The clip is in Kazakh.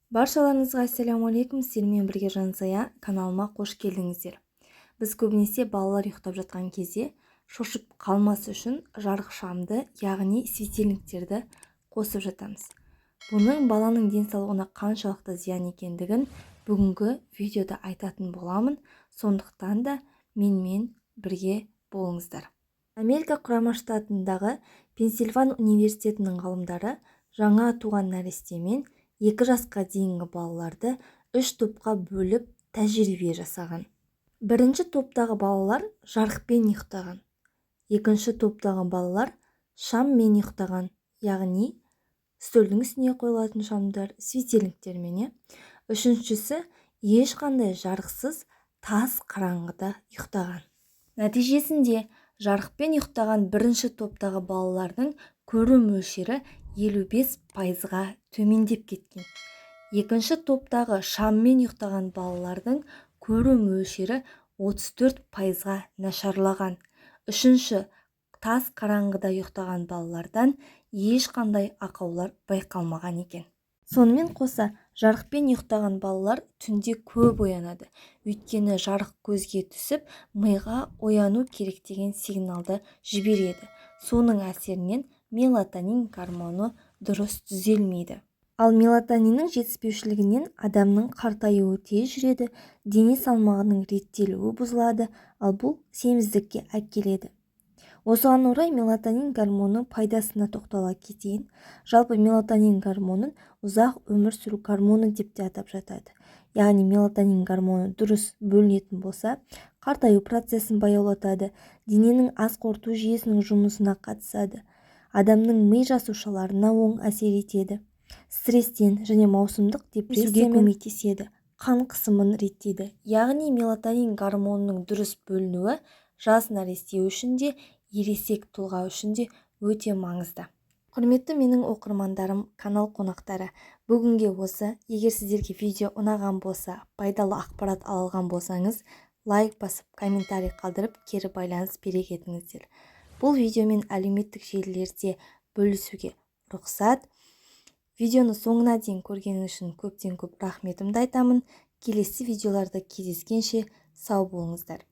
Баршаларыңызға ассалаумағалейкум, сіздермен бірге Жансая каналыма қош келдіңіздер. Біз көбінесе балалар ұйықтап жатқан кезде шошып қалмас үшін жарық шамды, яғни светильниктерді қосып жатамыз. Бұның баланың денсаулығына қаншалықты зиян екендігін бүгінгі видеода айтатын боламын, сондықтан да менімен бірге болыңыздар. Америка құрама штатындағы Пенсильван университетінің ғалымдары жаңа туған нәрестемен 2 жасқа дейінгі балаларды 3 топқа бөліп тәжірибе жасаған. Бірінші топтағы балалар жарықпен ұйықтаған. Екінші топтағы балалар шаммен ұйықтаған, яғни стөлдің үстіне қойылатын шамдар, светильниктермен. Үшіншісі ешқандай жарықсыз тас қараңғыда ұйықтаған. Нәтижесінде жарықпен ұйықтаған бірінші топтағы балалардың көру мөлшері 55%-ға төмендеп кеткен. Екінші топтағы шаммен ұйықтаған балалардың көру мөлшері 34%-ға нашарлаған. Үшінші тас қараңғыда ұйықтаған балалардан ешқандай ақаулар байқалмаған екен. Сонымен қоса, жарықпен ұйықтаған балалар түнде көп оянады. Өйткені жарық көзге түсіп, миға ояну керек деген сигналды жібереді. Соның әсерінен мелатонин гормоны дұрыс түзелмейді. Ал мелатониннің жетіспеушілігінен адамның қартаюы тез жүреді, дене салмағының реттелуі бұзылады, ал бұл семіздікке әкеледі. Осыған орай мелатонин гормоны пайдасына тоқтала кетейін. Жалпы мелатонин гормонын ұзақ өмір сүру гормоны деп те атап жатады. Яғни мелатонин гормоны дұрыс бөлінетін болса, қартаю процесін баяулатады, дененің ас қорыту жүйесінің жұмысына қатысады, адамның ми жасушаларына оң әсер етеді, стресстен және маусымдық депрессиямен көмектеседі, қан қысымын реттейді. Яғни мелатонин гормонының дұрыс бөлінуі жас нәресте үшін де, ересек тұлға үшін де өте маңызды. Құрметті менің оқырмандарым, канал қонақтары, бүгінге осы. Егер сіздерге видео ұнаған болса, пайдалы ақпарат алған болсаңыз, лайк басып, комментарий қалдырып, кері байланыс бере кетіңіздер. Бұл видеомен әлеуметтік желілерде бөлісуге рұқсат. Видеоны соңына дейін көргеніңіз үшін көптен көп рахметімді айтамын. Келесі видеоларда кездескенше сау болыңыздар.